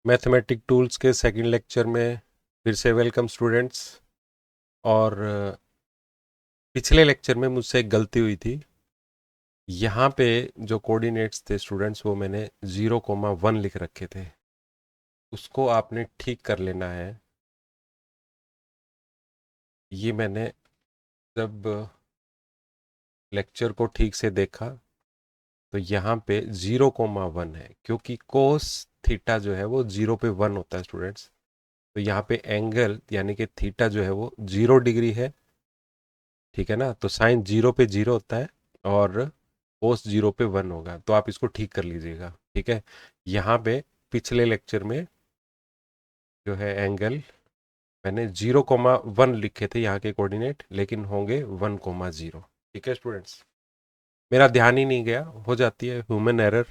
Mathematic tools के second lecture में फिर से वेलकम स्टूडेंट्स। और पिछले लेक्चर में मुझसे एक गलती हुई थी। यहाँ पे जो कोऑर्डिनेट्स थे स्टूडेंट्स, वो मैंने 0,1 लिख रखे थे। उसको आपने ठीक कर लेना है। ये मैंने जब लेक्चर को ठीक से देखा तो यहाँ पे 0,1 है, क्योंकि कोस थीटा जो है वो 0 पे 1 होता है स्टूडेंट्स। तो यहाँ पे एंगल यानी कि थीटा जो है वो 0 डिग्री है। ठीक है ना, तो साइन 0 पे 0 होता है और कोस 0 पे 1 होगा। तो आप इसको ठीक कर लीजिएगा। ठीक है, यहाँ पे पिछले लेक्चर में जो है एंगल मैंने 0,1 लिखे थे यहाँ के कोऑर्डिनेट, लेकिन होंगे 1,0। ठीक है स्टूडेंट्स, मेरा ध्यान ही नहीं गया, हो जाती है ह्यूमन एरर।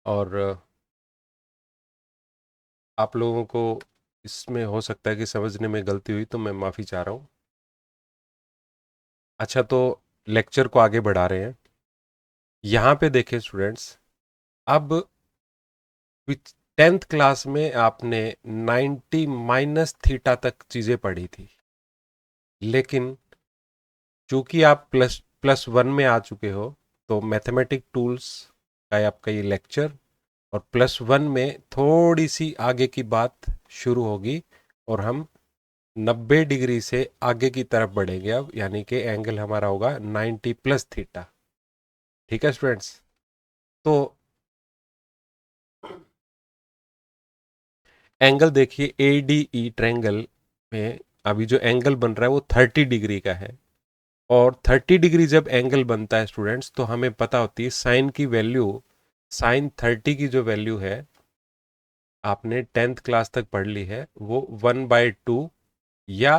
और आप लोगों को इसमें हो सकता है कि समझने में गलती हुई, तो मैं माफ़ी चाह रहा हूँ। अच्छा, तो लेक्चर को आगे बढ़ा रहे हैं। यहाँ पे देखें स्टूडेंट्स, अब 10th क्लास में आपने 90 माइनस थीटा तक चीज़ें पढ़ी थी, लेकिन चूंकि आप प्लस प्लस वन में आ चुके हो, तो मैथमेटिक टूल्स का आपका ये लेक्चर और +1 में थोड़ी सी आगे की बात शुरू होगी और हम 90 डिग्री से आगे की तरफ बढ़ेंगे अब, यानी कि एंगल हमारा होगा 90 प्लस थीटा। ठीक है स्टूडेंट्स, तो एंगल देखिए ए डी ई ट्रायंगल में अभी जो एंगल बन रहा है वो 30 डिग्री का है। और 30 डिग्री जब एंगल बनता है स्टूडेंट्स, तो हमें पता होती है साइन की वैल्यू, साइन 30 की जो वैल्यू है आपने 10th क्लास तक पढ़ ली है, वो 1/2 या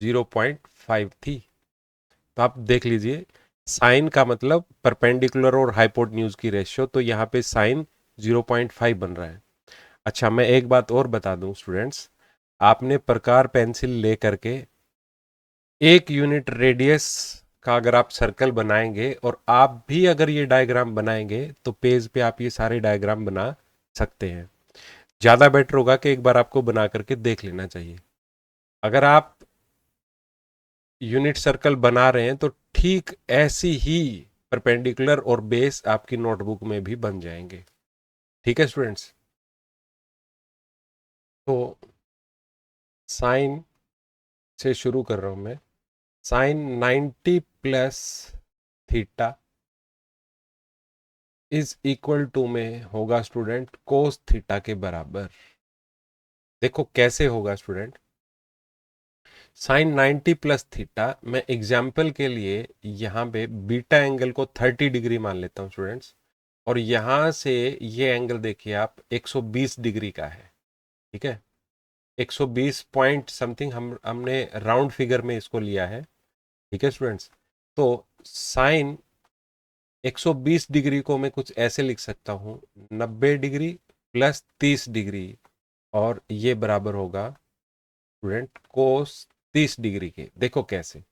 0.5 थी। तो आप देख लीजिए, साइन का मतलब परपेंडिकुलर और हाइपोटेन्यूज की रेशियो, तो यहाँ पे साइन 0.5 बन रहा है। अच्छा, मैं एक बात और बता दूं स्टूडेंट्स, आपने प्रकार पेंसिल ले करके 1 यूनिट रेडियस का अगर आप सर्कल बनाएंगे और आप भी अगर ये डायग्राम बनाएंगे, तो पेज पे आप ये सारे डायग्राम बना सकते हैं। ज़्यादा बेटर होगा कि एक बार आपको बना करके देख लेना चाहिए। अगर आप यूनिट सर्कल बना रहे हैं तो ठीक ऐसी ही परपेंडिकुलर और बेस आपकी नोटबुक में भी बन जाएंगे। ठीक है स्टूडेंट्स, तो साइन से शुरू कर रहा हूं मैं। Sine 90 plus theta is equal to में होगा स्टूडेंट कोस थीटा के बराबर। देखो कैसे होगा स्टूडेंट, साइन 90 प्लस थीटा, मैं एग्जाम्पल के लिए यहाँ पे बीटा एंगल को 30 डिग्री मान लेता हूँ स्टूडेंट्स। और यहाँ से ये एंगल देखिए आप 120 डिग्री का है। ठीक है, 120 पॉइंट समथिंग हमने राउंड फिगर में इसको लिया है। ठीक है स्टूडेंट्स, तो साइन 120 डिग्री को मैं कुछ ऐसे लिख सकता हूँ, 90 डिग्री प्लस 30 डिग्री, और ये बराबर होगा स्टूडेंट कोस 30 डिग्री के। देखो कैसे,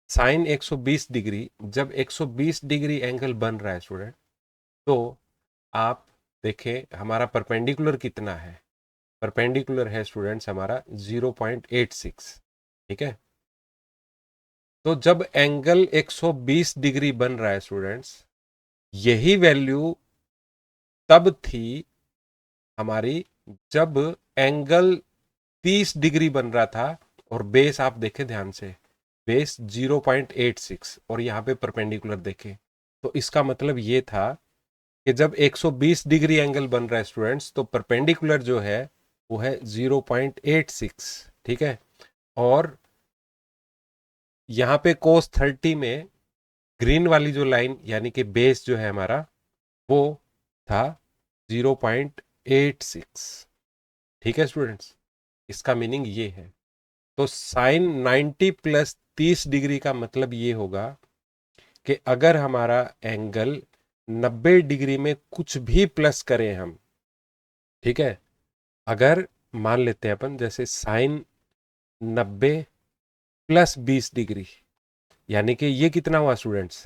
साइन 120 डिग्री, जब 120 डिग्री एंगल बन रहा है स्टूडेंट, तो आप देखें हमारा परपेंडिकुलर कितना है। परपेंडिकुलर है स्टूडेंट्स हमारा 0.86। ठीक है, तो जब एंगल 120 डिग्री बन रहा है स्टूडेंट्स, यही वैल्यू तब थी हमारी जब एंगल 30 डिग्री बन रहा था और बेस आप देखें ध्यान से, बेस 0.86 और यहाँ पे परपेंडिकुलर देखें। तो इसका मतलब ये था कि जब 120 डिग्री एंगल बन रहा है स्टूडेंट्स, तो परपेंडिकुलर जो है वो है 0.86। ठीक है, और यहाँ पे कोस 30 में ग्रीन वाली जो लाइन यानी कि बेस जो है हमारा, वो था 0.86। ठीक है स्टूडेंट्स, इसका मीनिंग ये है। तो साइन 90 प्लस 30 डिग्री का मतलब ये होगा कि अगर हमारा एंगल 90 डिग्री में कुछ भी प्लस करें हम, ठीक है, अगर मान लेते हैं अपन जैसे साइन 90 प्लस 20 डिग्री, यानी कि ये कितना हुआ स्टूडेंट्स,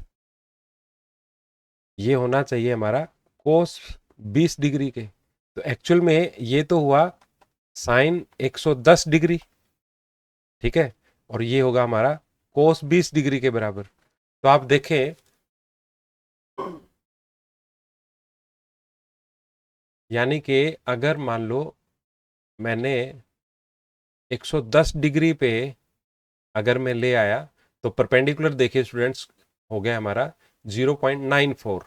ये होना चाहिए हमारा कोस 20 डिग्री के। तो एक्चुअल में ये तो हुआ साइन 110 डिग्री, ठीक है, और ये होगा हमारा कोस 20 डिग्री के बराबर। तो आप देखें, यानी कि अगर मान लो मैंने 110 डिग्री पे अगर मैं ले आया, तो परपेंडिकुलर देखिए स्टूडेंट्स, हो गया हमारा 0.94,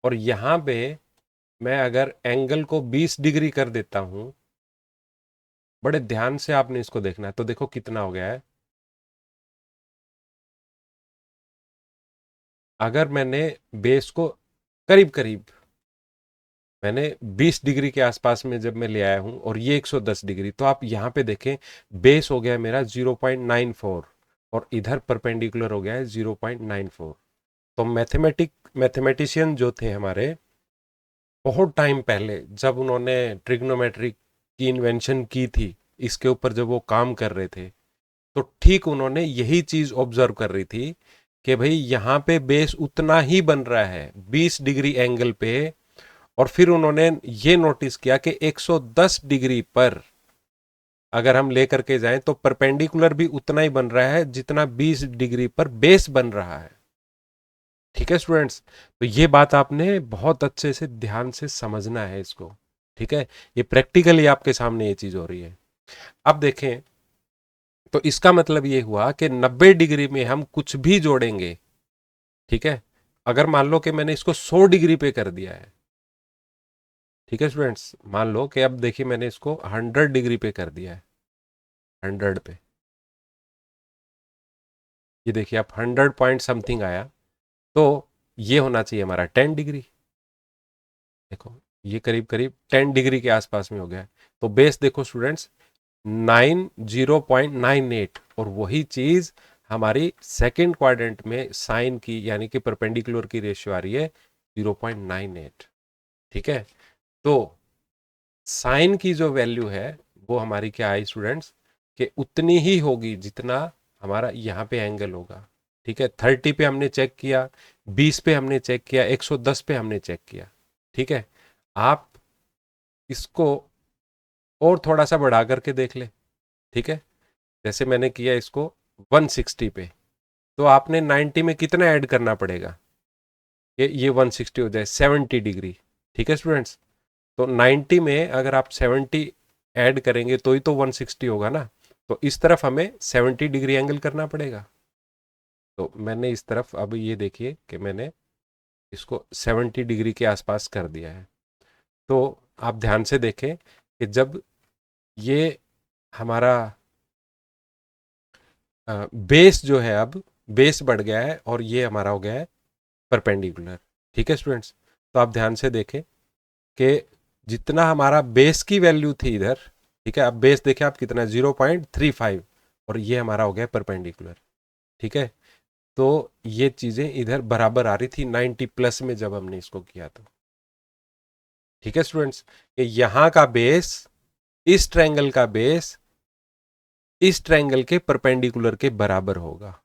और यहाँ पे मैं अगर एंगल को 20 डिग्री कर देता हूं, बड़े ध्यान से आपने इसको देखना है, तो देखो कितना हो गया है। अगर मैंने बेस को करीब करीब मैंने 20 डिग्री के आसपास में जब मैं ले आया हूं, और ये 110 डिग्री, तो आप यहां पे देखें बेस हो गया मेरा 0.94, और इधर परपेंडिकुलर हो गया है 0.94। तो मैथमेटिशियन जो थे हमारे, बहुत टाइम पहले जब उन्होंने ट्रिग्नोमेट्री की इन्वेंशन की थी, इसके ऊपर जब वो काम कर रहे थे, तो ठीक उन्होंने यही चीज ऑब्जर्व कर रही थी कि भाई यहाँ पे बेस उतना ही बन रहा है 20 डिग्री एंगल पे, और फिर उन्होंने ये नोटिस किया कि 110 डिग्री पर अगर हम लेकर के जाएं तो परपेंडिकुलर भी उतना ही बन रहा है जितना 20 डिग्री पर बेस बन रहा है। ठीक है स्टूडेंट्स, तो ये बात आपने बहुत अच्छे से ध्यान से समझना है इसको। ठीक है, ये प्रैक्टिकली आपके सामने ये चीज हो रही है। अब देखें, तो इसका मतलब ये हुआ कि 90 डिग्री में हम कुछ भी जोड़ेंगे, ठीक है, अगर मान लो कि मैंने इसको 100 डिग्री पे कर दिया है, ठीक है स्टूडेंट्स, मान लो कि अब देखिए मैंने इसको 100 डिग्री पे कर दिया है, 100 पे, ये देखिए आप 100 पॉइंट समथिंग आया, तो ये होना चाहिए हमारा 10 डिग्री। देखो ये करीब करीब 10 डिग्री के आसपास में हो गया है। तो बेस देखो स्टूडेंट्स 0.98, और वही चीज हमारी सेकंड क्वाड्रेंट में साइन की यानी कि परपेंडिकुलर की रेशियो आ रही है 0.98। ठीक है, तो साइन की जो वैल्यू है वो हमारी क्या आई स्टूडेंट्स, कि उतनी ही होगी जितना हमारा यहाँ पे एंगल होगा। ठीक है, 30 पे हमने चेक किया, 20 पे हमने चेक किया, 110 पे हमने चेक किया। ठीक है, आप इसको और थोड़ा सा बढ़ा करके देख ले। ठीक है, जैसे मैंने किया इसको 160 पे, तो आपने 90 में कितना ऐड करना पड़ेगा, ये 160 हो जाए 70 डिग्री। ठीक है स्टूडेंट्स, तो 90 में अगर आप 70 ऐड करेंगे तो ही तो 160 होगा ना, तो इस तरफ हमें 70 डिग्री एंगल करना पड़ेगा। तो मैंने इस तरफ, अब ये देखिए कि मैंने इसको 70 डिग्री के आसपास कर दिया है। तो आप ध्यान से देखें कि जब ये हमारा बेस जो है, अब बेस बढ़ गया है और ये हमारा हो गया है परपेंडिकुलर। ठीक है स्टूडेंट्स, तो आप ध्यान से देखें कि जितना हमारा बेस की वैल्यू थी इधर, ठीक है, अब बेस देखें आप कितना, 0.35, और ये हमारा हो गया परपेंडिकुलर। ठीक है, तो ये चीजें इधर बराबर आ रही थी 90 प्लस में जब हमने इसको किया तो। ठीक है स्टूडेंट्स, कि यहां का बेस, इस ट्रायंगल का बेस इस ट्रायंगल के परपेंडिकुलर के बराबर होगा।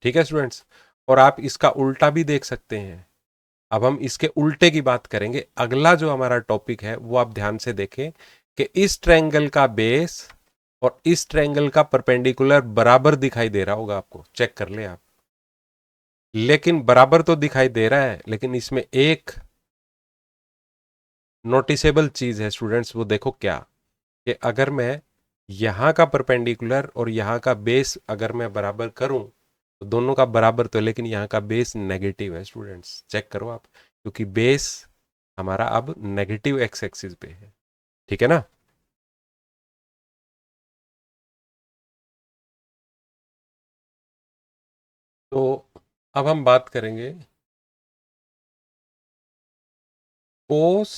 ठीक है स्टूडेंट्स, और आप इसका उल्टा भी देख सकते हैं। अब हम इसके उल्टे की बात करेंगे, अगला जो हमारा टॉपिक है वो आप ध्यान से देखें कि इस ट्रायंगल का बेस और इस ट्रायंगल का परपेंडिकुलर बराबर दिखाई दे रहा होगा, आपको चेक कर ले आप। लेकिन बराबर तो दिखाई दे रहा है, लेकिन इसमें एक नोटिसेबल चीज है स्टूडेंट्स, वो देखो क्या, कि अगर मैं यहां का परपेंडिकुलर और यहां का बेस अगर मैं बराबर करूं, तो दोनों का बराबर तो है, लेकिन यहां का बेस नेगेटिव है स्टूडेंट्स, चेक करो आप, क्योंकि बेस हमारा अब नेगेटिव एक्स एक्सिस पे है। ठीक है ना। तो अब हम बात करेंगे कोस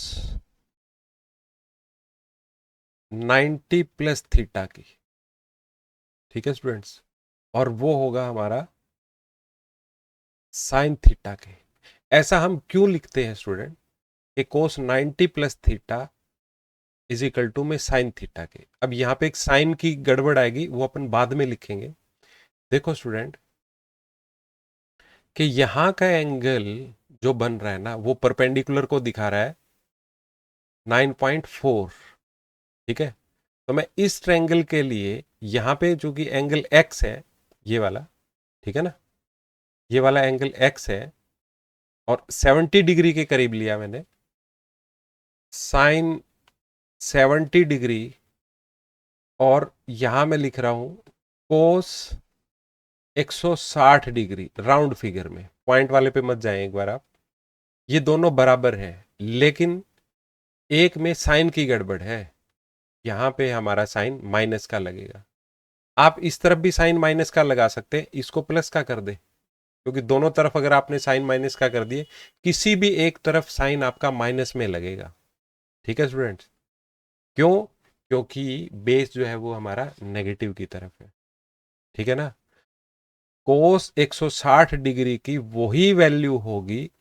90 प्लस थीटा की। ठीक है स्टूडेंट्स, और वो होगा हमारा साइन थीटा के। ऐसा हम क्यों लिखते हैं स्टूडेंट, कि cos 90 plus theta is equal to में साइन थीटा के। अब यहाँ पे एक साइन की गड़बड़ आएगी, वो अपन बाद में लिखेंगे। देखो स्टूडेंट, कि यहाँ का एंगल जो बन रहा है ना, वो परपेंडिकुलर को दिखा रहा है 9.4। ठीक है, तो मैं इस ट्रायंगल के लिए यहाँ पे जो कि एंगल x है ये वाला, ठीक है ना, ये वाला एंगल x है और 70 डिग्री के करीब लिया मैंने, साइन 70 डिग्री, और यहां मैं लिख रहा हूं कोस 160 डिग्री, राउंड फिगर में, पॉइंट वाले पे मत जाएं एक बार आप। ये दोनों बराबर है, लेकिन एक में साइन की गड़बड़ है, यहां पे हमारा साइन माइनस का लगेगा। आप इस तरफ भी साइन माइनस का लगा सकते हैं, इसको प्लस का कर दे, क्योंकि दोनों तरफ अगर आपने साइन माइनस का कर दिए, किसी भी एक तरफ साइन आपका माइनस में लगेगा। ठीक है स्टूडेंट्स, क्यों? क्योंकि बेस जो है वो हमारा नेगेटिव की तरफ है। ठीक है ना, कोस 160 डिग्री की वही वैल्यू होगी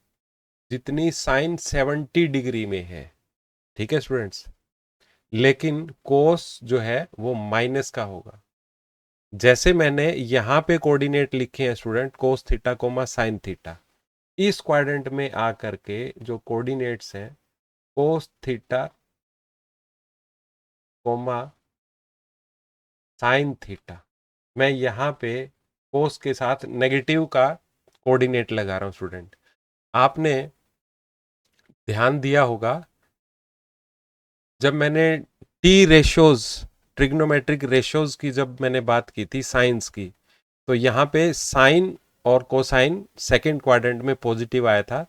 जितनी साइन 70 डिग्री में है। ठीक है स्टूडेंट्स, लेकिन कोस जो है वो माइनस का होगा। जैसे मैंने यहां पे कोऑर्डिनेट लिखे हैं student, cos theta coma sine theta, इस क्वाड्रेंट में आकर के जो कोऑर्डिनेट्स हैं cos theta coma sine theta, मैं यहाँ पे कोस के साथ नेगेटिव का कोऑर्डिनेट लगा रहा हूं स्टूडेंट। आपने ध्यान दिया होगा जब मैंने टी रेशियोज, ट्रिग्नोमेट्रिक रेशियोज की जब मैंने बात की थी साइंस की, तो यहाँ पे साइन और कोसाइन सेकंड क्वाड्रेंट में पॉजिटिव आया था,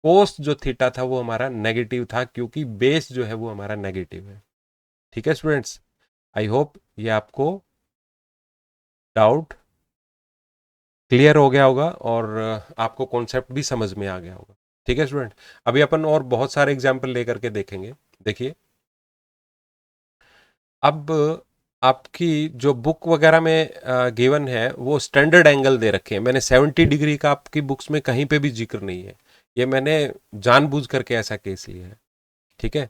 कोस जो थीटा था वो हमारा नेगेटिव था, क्योंकि बेस जो है वो हमारा नेगेटिव है। ठीक है स्टूडेंट्स, आई होप ये आपको डाउट क्लियर हो गया होगा और आपको कॉन्सेप्ट भी समझ में आ गया होगा। ठीक है स्टूडेंट, अभी अपन और बहुत सारे एग्जाम्पल लेकर के देखेंगे। देखिए, अब आपकी जो बुक वगैरह में गिवन है वो स्टैंडर्ड एंगल दे रखे हैं। मैंने 70 डिग्री का आपकी बुक्स में कहीं पे भी जिक्र नहीं है, ये मैंने जानबूझ करके ऐसा केस लिया है। ठीक है,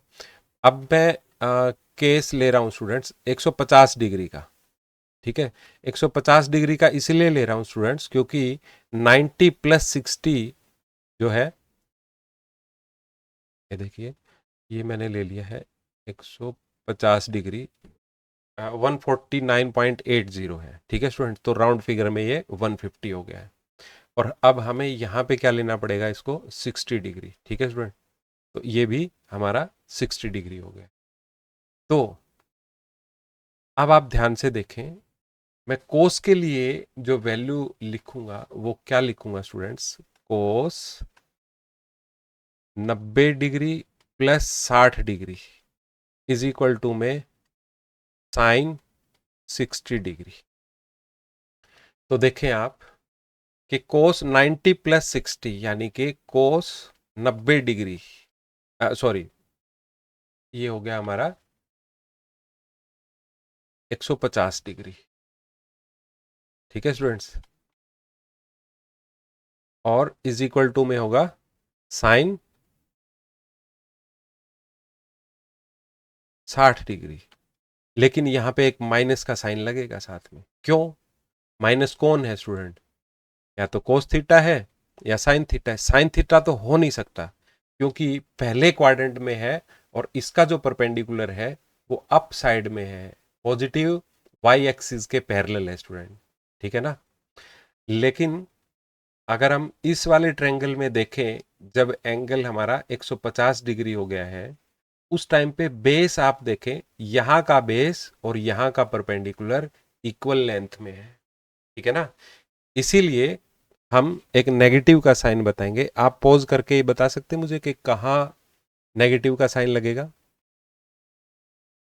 अब मैं केस ले रहा हूँ स्टूडेंट्स 150 डिग्री का। ठीक है, 150 डिग्री का इसलिए ले रहा हूँ स्टूडेंट्स क्योंकि 90 प्लस 60 जो है, ये देखिए, ये मैंने ले लिया है 150 डिग्री, 149.80 है। ठीक है स्टूडेंट, तो राउंड फिगर में ये 150 हो गया है। और अब हमें यहाँ पे क्या लेना पड़ेगा, इसको 60 डिग्री। ठीक है स्टूडेंट, तो ये भी हमारा 60 डिग्री हो गया। तो अब आप ध्यान से देखें, मैं कोस के लिए जो वैल्यू लिखूंगा वो क्या लिखूंगा students, cos 90 degree plus 60 degree is equal to में साइन 60 डिग्री। तो देखें आप कि कोस 90 प्लस 60 यानी कि कोस 90 डिग्री, सॉरी, ये हो गया हमारा 150 डिग्री। ठीक है स्टूडेंट्स, और इज इक्वल टू में होगा साइन 60 डिग्री। लेकिन यहां पे एक माइनस का साइन लगेगा साथ में। क्यों? माइनस कौन है स्टूडेंट? या तो कोस थीटा है या साइन थीटा है। साइन थीटा तो हो नहीं सकता क्योंकि पहले क्वाड्रेंट में है और इसका जो परपेंडिकुलर है वो अप साइड में है, पॉजिटिव वाई एक्सिस के पैरेलल है स्टूडेंट। ठीक है ना, लेकिन अगर हम इस वाले ट्रायंगल में देखें, जब एंगल हमारा 150 डिग्री हो गया है, उस टाइम पे बेस आप देखें, यहां का बेस और यहां का परपेंडिकुलर इक्वल लेंथ में है। ठीक है ना, इसीलिए हम एक नेगेटिव का साइन बताएंगे। आप पॉज करके ये बता सकते हैं मुझे कि कहाँ नेगेटिव का साइन लगेगा?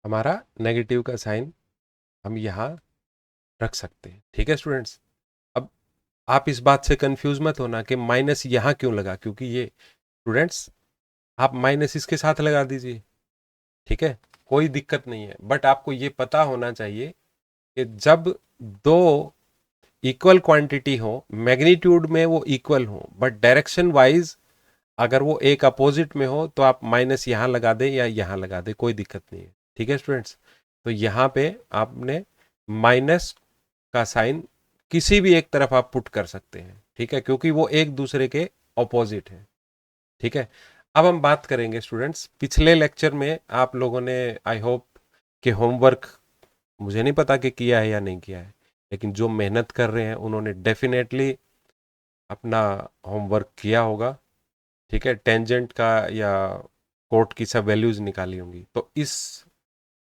हमारा नेगेटिव का साइन हम यहाँ रख सकते हैं। ठीक है स्टूडेंट्स, अब आप इस बात से कंफ्यूज मत होना कि माइनस यहाँ क्यों लगा, क्योंकि ये स्टूडेंट्स आप माइनस इसके साथ लगा दीजिए। ठीक है, कोई दिक्कत नहीं है, बट आपको ये पता होना चाहिए कि जब दो इक्वल क्वांटिटी हो, मैग्नीट्यूड में वो इक्वल हो, बट डायरेक्शन वाइज अगर वो एक अपोजिट में हो तो आप माइनस यहाँ लगा दें या यहाँ लगा दें, कोई दिक्कत नहीं है। ठीक है स्टूडेंट्स, तो यहाँ पे आपने माइनस का साइन किसी भी एक तरफ आप पुट कर सकते हैं। ठीक है, क्योंकि वो एक दूसरे के ऑपोजिट है। ठीक है, अब हम बात करेंगे स्टूडेंट्स, पिछले लेक्चर में आप लोगों ने आई होप कि होमवर्क, मुझे नहीं पता कि किया है या नहीं किया है, लेकिन जो मेहनत कर रहे हैं उन्होंने डेफिनेटली अपना होमवर्क किया होगा। ठीक है, टेंजेंट का या कोट की सब वैल्यूज निकाली होंगी। तो इस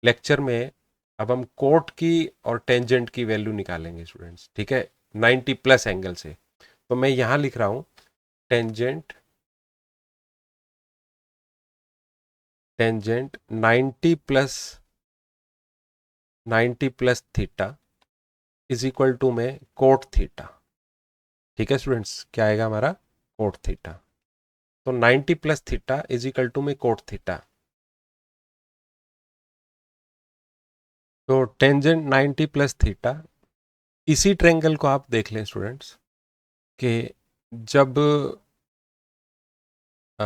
लेक्चर में अब हम कोट की और टेंजेंट की वैल्यू निकालेंगे स्टूडेंट्स। ठीक है, 90 प्लस एंगल से। तो मैं यहां लिख रहा हूं tangent, tangent 90 plus theta is equal to में कोट थीटा। ठीक है स्टूडेंट्स, क्या आएगा हमारा? Cot theta. तो 90 plus theta is equal to में कोट थीटा। तो टेंजेंट 90 प्लस थीटा, इसी ट्रेंगल को आप देख लें स्टूडेंट्स कि जब अ,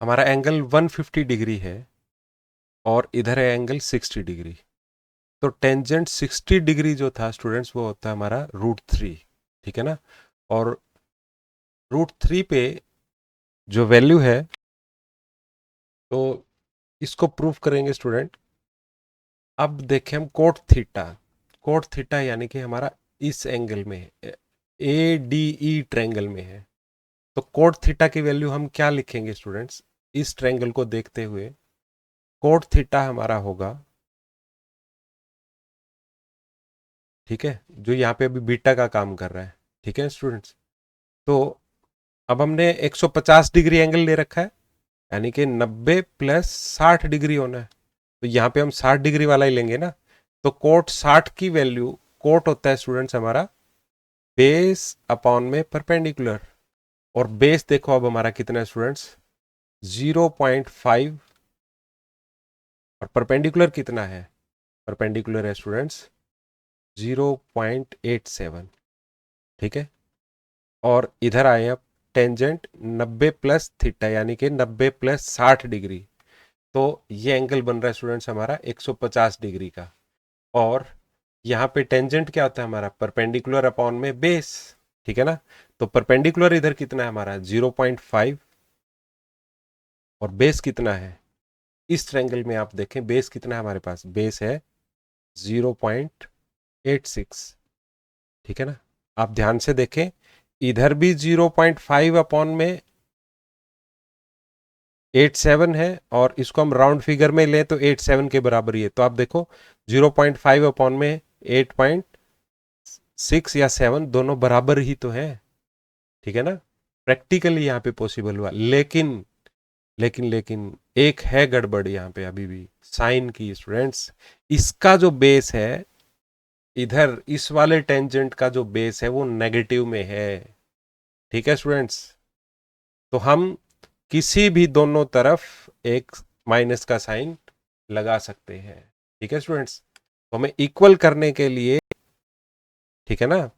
हमारा एंगल 150 डिग्री है और इधर है एंगल 60 डिग्री, तो टेंजेंट 60 डिग्री जो था स्टूडेंट्स वो होता है हमारा √3। ठीक है ना? और √3 पे जो वैल्यू है, तो इसको प्रूफ करेंगे स्टूडेंट। अब देखें हम कोट थीटा, कोट थीटा यानी कि हमारा इस एंगल में ADE ट्रेंगल में है। तो कोट थीटा की वैल्यू हम क्या लिखेंगे स्टूडेंट्स? इस ट्रेंगल को देखते हुए कोट थीटा हमारा होगा, ठीक है, जो यहाँ पे अभी बीटा का काम कर रहा है। ठीक है स्टूडेंट्स, तो अब हमने 150 डिग्री एंगल ले रखा है, यानी कि 90 प्लस 60 डिग्री होना है। तो यहाँ पे हम 60 डिग्री वाला ही लेंगे ना। तो कोट 60 की वैल्यू, कोट होता है स्टूडेंट्स हमारा बेस अपॉन में परपेंडिकुलर, और बेस देखो अब हमारा कितना है स्टूडेंट्स? 0.5, और परपेंडिकुलर कितना है? परपेंडिकुलर है स्टूडेंट्स 0.87। ठीक है, और इधर आए अब टेंजेंट 90 प्लस थीटा यानी कि 90 प्लस 60 डिग्री। तो ये एंगल बन रहा है स्टूडेंट्स हमारा 150 डिग्री का। और यहाँ पे टेंजेंट क्या होता है हमारा? परपेंडिकुलर अपॉन में बेस। ठीक है ना? तो परपेंडिकुलर इधर कितना है हमारा? 0.5, और बेस कितना है? इस ट्रायंगल में आप देखें बेस कितना है हमारे पास? बेस है 0.86। ठीक है ना? आप ध्यान से देखें, इधर भी 0.5 अपॉन में 87 है, और इसको हम राउंड फिगर में लें तो 87 के बराबर ही है। तो आप देखो 0.5 अपॉन में 8.6 या 7 दोनों बराबर ही तो है। ठीक है ना? प्रैक्टिकली यहाँ पे पॉसिबल हुआ, लेकिन लेकिन एक है गड़बड़ यहाँ पे अभी भी, साइन की स्टूडेंट्स। इसका जो बेस है, इधर इस वाले टेंजेंट का जो बेस है वो नेगेटिव में है। ठीक है स्टूडेंट्स, तो हम किसी भी दोनों तरफ एक माइनस का साइन लगा सकते हैं। ठीक है स्टूडेंट्स, तो हमें इक्वल करने के लिए, ठीक है ना,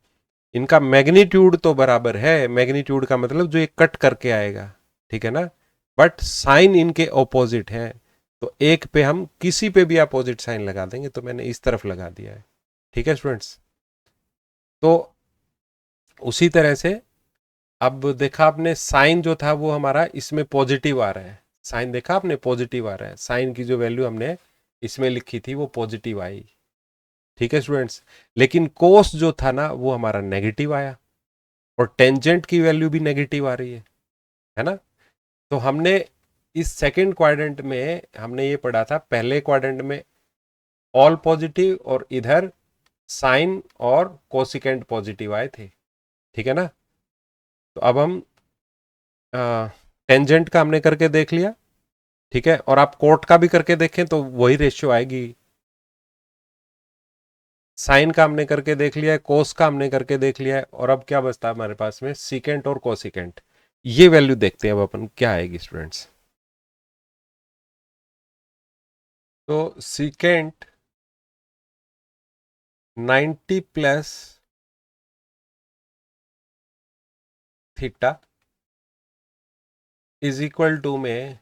इनका मैग्नीट्यूड तो बराबर है, मैग्नीट्यूड का मतलब जो ये कट करके आएगा। ठीक है ना? बट साइन इनके ऑपोजिट है, तो एक पे हम किसी पे भी अपोजिट साइन लगा देंगे। तो मैंने इस तरफ लगा दिया है। ठीक है स्टूडेंट्स, तो उसी तरह से अब देखा आपने साइन जो था वो हमारा इसमें पॉजिटिव आ रहा है। साइन देखा आपने पॉजिटिव आ रहा है, साइन की जो वैल्यू हमने इसमें लिखी थी वो पॉजिटिव आई। ठीक है स्टूडेंट्स, लेकिन कोस जो था ना वो हमारा नेगेटिव आया, और टेंजेंट की वैल्यू भी नेगेटिव आ रही है ना? तो हमने इस सेकंड क्वाड्रेंट में हमने ये पढ़ा था, पहले क्वाड्रेंट में ऑल पॉजिटिव और इधर साइन और कोसिकेंट पॉजिटिव आए थे। ठीक है ना? तो अब हम टेंजेंट का हमने करके देख लिया। ठीक है, और आप कोट का भी करके देखें तो वही रेशियो आएगी। साइन का हमने करके देख लिया है, कोस का हमने करके देख लिया है, और अब क्या बचता है हमारे पास में? सीकेंट और कोसिकेंट। ये वैल्यू देखते हैं अब अपन क्या आएगी स्टूडेंट्स। तो secant 90 plus theta is equal to में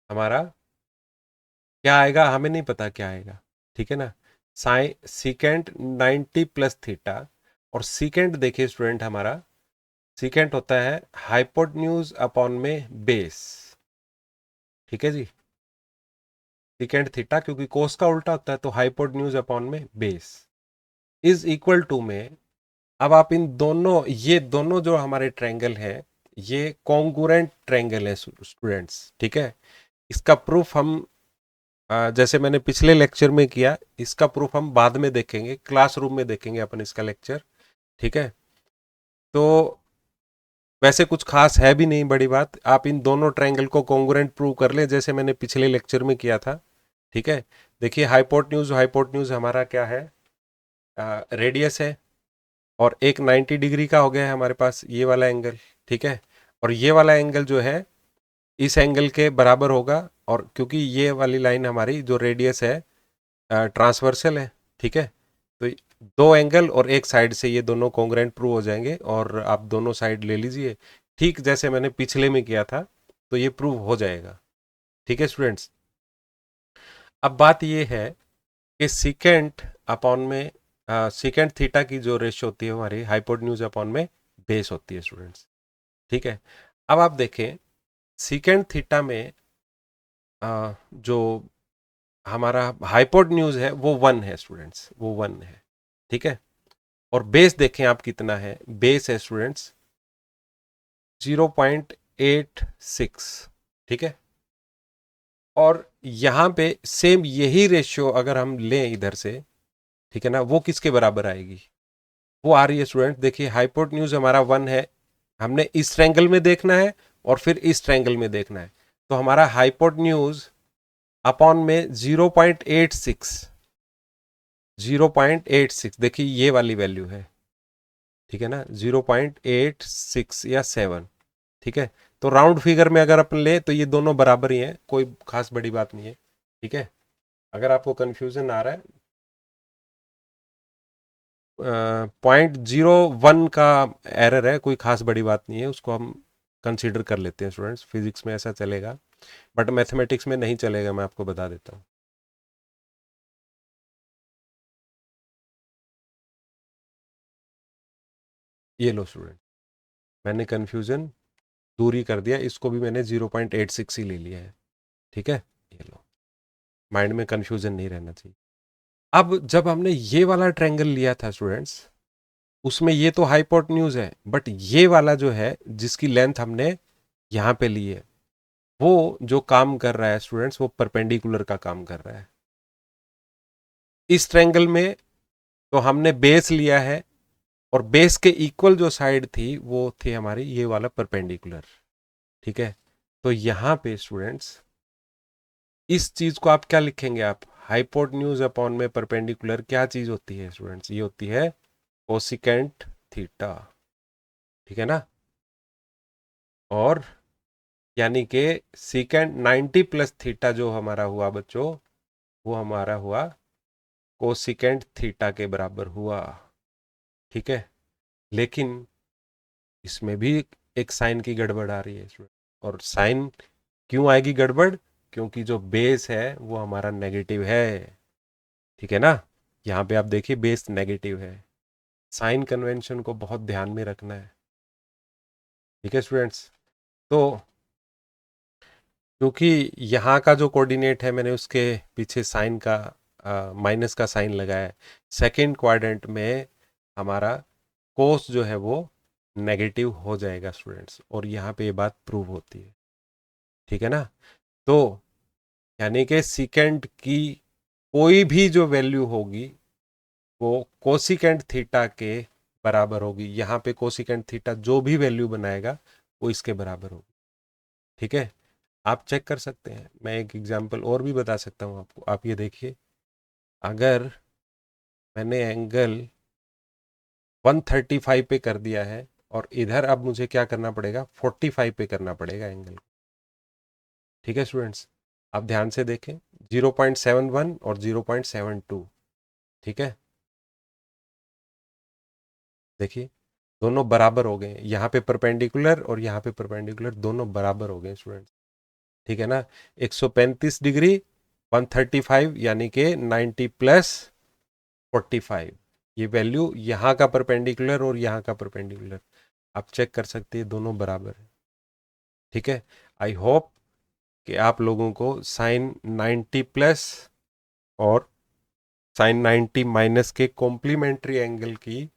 हमारा क्या आएगा? हमें नहीं पता क्या आएगा। ठीक है ना? सीकेंट 90 प्लस थीटा, और सीकेंट देखिए स्टूडेंट हमारा सीकेंट होता है हाइपोटेन्यूज अपॉन में बेस, ठीक है जी। सीकेंट थीटा क्योंकि कोस का उल्टा होता है तो हाइपोटेन्यूज अपॉन में बेस इज इक्वल टू में, अब आप इन दोनों, ये दोनों जो हमारे ट्रायंगल है ये कॉन्ग्रुएंट ट्रायंगल है स्टूडेंट्स, ठीक है। इसका प्रूफ हम जैसे मैंने पिछले लेक्चर में किया, इसका प्रूफ हम बाद में देखेंगे, क्लासरूम में देखेंगे अपन इसका लेक्चर, ठीक है। तो वैसे कुछ खास है भी नहीं, बड़ी बात, आप इन दोनों ट्रायंगल को कॉन्ग्रुएंट प्रूव कर लें जैसे मैंने पिछले लेक्चर में किया था, ठीक है। देखिए हाइपोटेन्यूज, हाइपोटेन्यूज हमारा क्या है, रेडियस है, और एक 90 डिग्री का हो गया है हमारे पास ये वाला एंगल, ठीक है। और ये वाला एंगल जो है इस एंगल के बराबर होगा, और क्योंकि ये वाली लाइन हमारी जो रेडियस है ट्रांसवर्सल है, ठीक है। तो दो एंगल और एक साइड से ये दोनों कॉन्ग्रुएंट प्रूव हो जाएंगे, और आप दोनों साइड ले लीजिए, ठीक जैसे मैंने पिछले में किया था, तो ये प्रूव हो जाएगा, ठीक है स्टूडेंट्स। अब बात ये है कि सीकेंट अपॉन में सीकेंट थीटा की जो रेशियो होती है हमारी हाइपोटेन्यूज अपॉन में बेस होती है स्टूडेंट्स, ठीक है। अब आप देखें सीकेंट थीटा में जो हमारा हाइपोटेन्यूज है वो 1 है स्टूडेंट्स, वो 1 है, ठीक है। और बेस देखें आप कितना है, बेस है स्टूडेंट्स 0.86, ठीक है। और यहाँ पे सेम यही रेशियो अगर हम लें इधर से, ठीक है ना, वो किसके बराबर आएगी, वो आ रही है स्टूडेंट, देखिए हाइपोटेन्यूज हमारा 1 है, हमने इस ट्रायंगल में देखना है और फिर इस ट्रायंगल में देखना है, तो हमारा हाइपोटेन्यूज अपॉन में 0.86, 0.86 देखिए ये वाली वैल्यू है, ठीक है ना, 0.86 या 7, ठीक है। तो राउंड फिगर में अगर अपन ले तो ये दोनों बराबर ही हैं, कोई खास बड़ी बात नहीं है, ठीक है। अगर आपको कंफ्यूजन आ रहा है, 0.01 का एरर है, कोई खास बड़ी बात नहीं है, उसको हम कंसीडर कर लेते हैं स्टूडेंट्स, फिजिक्स में ऐसा चलेगा, बट मैथमेटिक्स में नहीं चलेगा, मैं आपको बता देता हूँ। ये लो स्टूडेंट, मैंने कंफ्यूजन दूरी कर दिया, इसको भी मैंने 0.86 ही ले लिया है, ठीक है। ये लो, माइंड में कंफ्यूजन नहीं रहना चाहिए। अब जब हमने ये वाला ट्रायंगल लिया था स्टूडेंट्स, उसमें ये तो हाइपोटेन्यूज है, बट ये वाला जो है जिसकी लेंथ हमने यहाँ पे ली है, वो जो काम कर रहा है स्टूडेंट्स वो परपेंडिकुलर का काम कर रहा है। इस ट्रायंगल में तो हमने बेस लिया है, और बेस के इक्वल जो साइड थी वो थी हमारी ये वाला परपेंडिकुलर, ठीक है। तो यहाँ पे स्टूडेंट्स इस चीज को आप क्या लिखेंगे, आप हाइपोटेन्यूज अपॉन में परपेंडिकुलर क्या चीज होती है स्टूडेंट्स, ये होती है कोसिकेंट थीटा, ठीक है ना। और यानी कि सीकेंट 90 प्लस थीटा जो हमारा हुआ बच्चों, वो हमारा हुआ कोसिकेंट थीटा के बराबर हुआ, ठीक है। लेकिन इसमें भी एक साइन की गड़बड़ आ रही है इसमें, और साइन क्यों आएगी गड़बड़, क्योंकि जो बेस है वो हमारा नेगेटिव है, ठीक है ना। यहाँ पे आप देखिए बेस नेगेटिव है, साइन कन्वेंशन को बहुत ध्यान में रखना है, ठीक है स्टूडेंट्स। तो क्योंकि यहाँ का जो कोऑर्डिनेट है मैंने उसके पीछे साइन का माइनस का साइन लगाया है, सेकेंड क्वाड्रेंट में हमारा कोस जो है वो नेगेटिव हो जाएगा स्टूडेंट्स, और यहाँ पे ये बात प्रूव होती है, ठीक है ना। तो यानी कि सीकेंट की कोई भी जो वैल्यू होगी वो कोसिकेंट थीटा के बराबर होगी, यहाँ पे कोसिकेंट थीटा जो भी वैल्यू बनाएगा वो इसके बराबर होगी, ठीक है। आप चेक कर सकते हैं, मैं एक एग्जांपल और भी बता सकता हूँ आपको, आप ये देखिए, अगर मैंने एंगल 135 पे कर दिया है, और इधर अब मुझे क्या करना पड़ेगा, 45 पे करना पड़ेगा एंगल, ठीक है स्टूडेंट्स। आप ध्यान से देखें, 0.71 और 0.72, ठीक है। देखिए दोनों बराबर हो गए, यहाँ पे परपेंडिकुलर और यहाँ पे परपेंडिकुलर दोनों बराबर हो गए स्टूडेंट्स, ठीक है ना। 135 डिग्री 135 यानी कि 90 प्लस 45, ये वैल्यू यहाँ का परपेंडिकुलर और यहाँ का परपेंडिकुलर, आप चेक कर सकते हैं दोनों बराबर है। ठीक है, आई होप कि आप लोगों को साइन 90 प्लस और साइन 90 माइनस के कॉम्प्लीमेंट्री एंगल की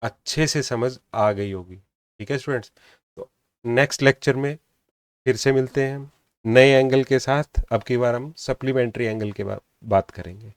अच्छे से समझ आ गई होगी। ठीक है स्टूडेंट्स, तो नेक्स्ट लेक्चर में फिर से मिलते हैं नए एंगल के साथ। अब की बार हम सप्लीमेंट्री एंगल के बात करेंगे।